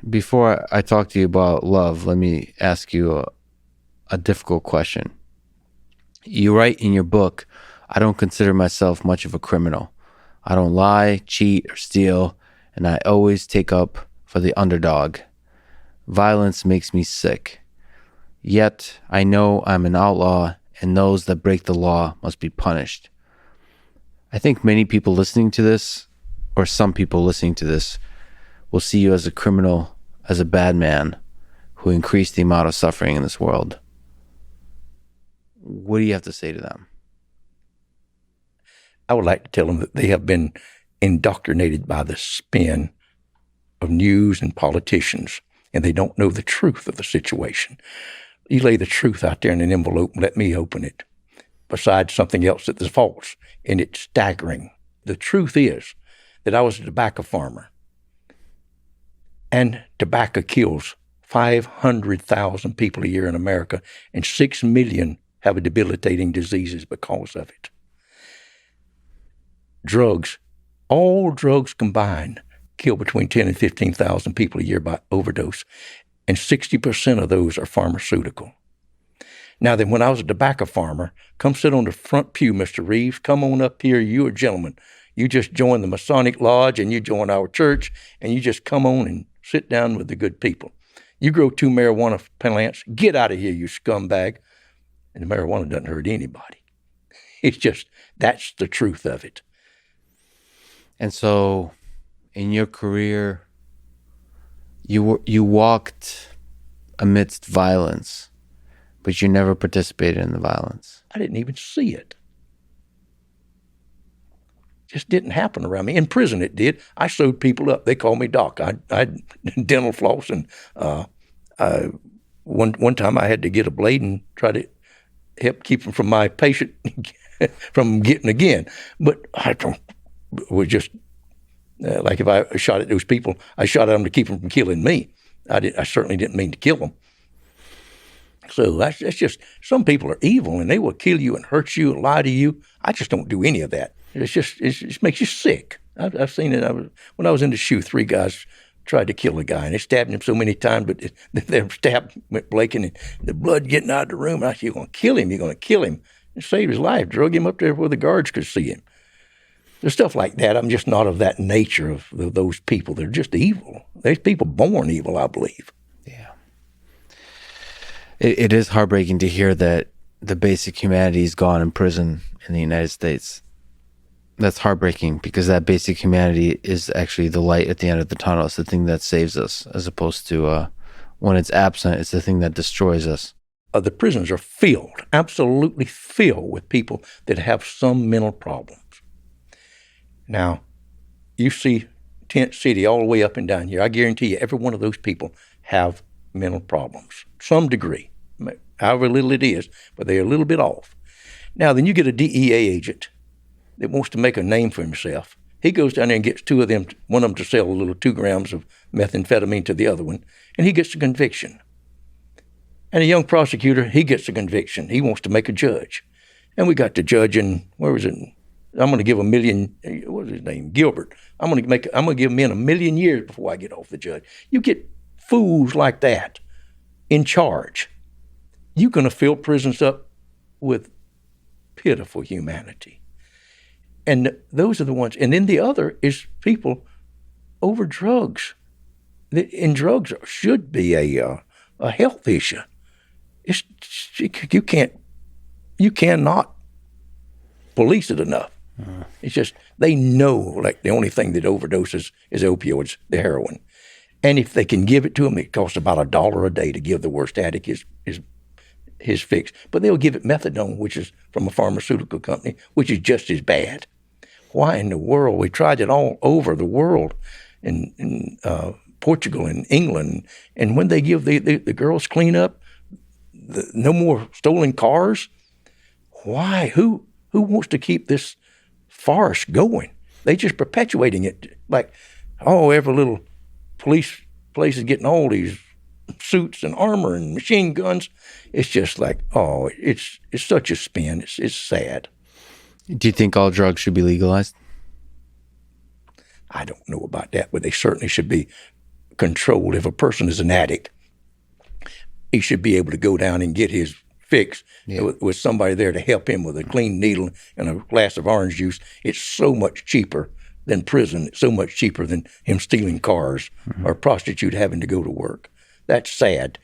Before I talk to you about love, let me ask you a difficult question. You write in your book, I don't consider myself much of a criminal. I don't lie, cheat, or steal, and I always take up for the underdog. Violence makes me sick. Yet I know I'm an outlaw, and those that break the law must be punished. I think many people listening to this, or some people listening to this, will see you as a criminal, as a bad man who increased the amount of suffering in this world. What do you have to say to them? I would like to tell them that they have been indoctrinated by the spin of news and politicians, and they don't know the truth of the situation. You lay the truth out there in an envelope and let me open it, besides something else that is false, and it's staggering. The truth is that I was a tobacco farmer, and tobacco kills 500,000 people a year in America, and 6 million have debilitating diseases because of it. Drugs, all drugs combined, kill between 10 and 15,000 people a year by overdose, and 60% of those are pharmaceutical. Now then, when I was a tobacco farmer, come sit on the front pew, Mr. Reaves. Come on up here. You're a gentleman. You just joined the Masonic Lodge and you joined our church, and you just come on and sit down with the good people. You grow 2 marijuana plants. Get out of here, you scumbag. And the marijuana doesn't hurt anybody. It's just, that's the truth of it. And so, in your career, you walked amidst violence, but you never participated in the violence. I didn't even see it. Just didn't happen around me. In prison, it did. I sewed people up. They called me doc. I had dental floss, and one time I had to get a blade and try to help keep them from my patient from getting again. But I was just like, if I shot at those people, I shot at them to keep them from killing me. I certainly didn't mean to kill them. So that's just, some people are evil and they will kill you and hurt you and lie to you. I just don't do any of that. It just makes you sick. I've seen it. When I was in the SHU, 3 guys tried to kill a guy, and they stabbed him so many times, but their stab went blinking, and the blood getting out of the room. And I said, "You're going to kill him. You're going to kill him." And saved his life. Drug him up there where the guards could see him. There's stuff like that. I'm just not of that nature of those people. They're just evil. There's people born evil, I believe. Yeah. It is heartbreaking to hear that the basic humanity is gone in prison in the United States. That's heartbreaking, because that basic humanity is actually the light at the end of the tunnel. It's the thing that saves us, as opposed to when it's absent, it's the thing that destroys us. The prisons are filled, absolutely filled with people that have some mental problems. Now, you see Tent City all the way up and down here. I guarantee you every one of those people have mental problems, some degree, however little it is, but they're a little bit off. Now, then you get a DEA agent that wants to make a name for himself. He goes down there and gets 2 of them, one of them to sell a little 2 grams of methamphetamine to the other one, and he gets a conviction. And a young prosecutor, he gets a conviction. He wants to make a judge. And we got the judge in, where was it? I'm going to give what was his name? Gilbert. I'm going to give men 1 million years before I get off the judge. You get fools like that in charge, you're going to fill prisons up with pitiful humanity. And those are the ones. And then the other is people over drugs. And drugs should be a health issue. You cannot police it enough. It's just, they know, like, the only thing that overdoses is opioids, the heroin. And if they can give it to them, it costs about $1 a day to give the worst addict his fix. But they'll give it methadone, which is from a pharmaceutical company, which is just as bad. Why in the world? We tried it all over the world, in Portugal and England. And when they give the girls clean up, no more stolen cars. Why? Who wants to keep this farce going? They just perpetuating it. Like, every little police place is getting all these suits and armor and machine guns. It's just like, it's such a spin. It's sad. Do you think all drugs should be legalized? I don't know about that, but they certainly should be controlled. If a person is an addict, he should be able to go down and get his fix with somebody there to help him with a clean needle and a glass of orange juice. It's so much cheaper than prison. It's so much cheaper than him stealing cars or a prostitute having to go to work. That's sad.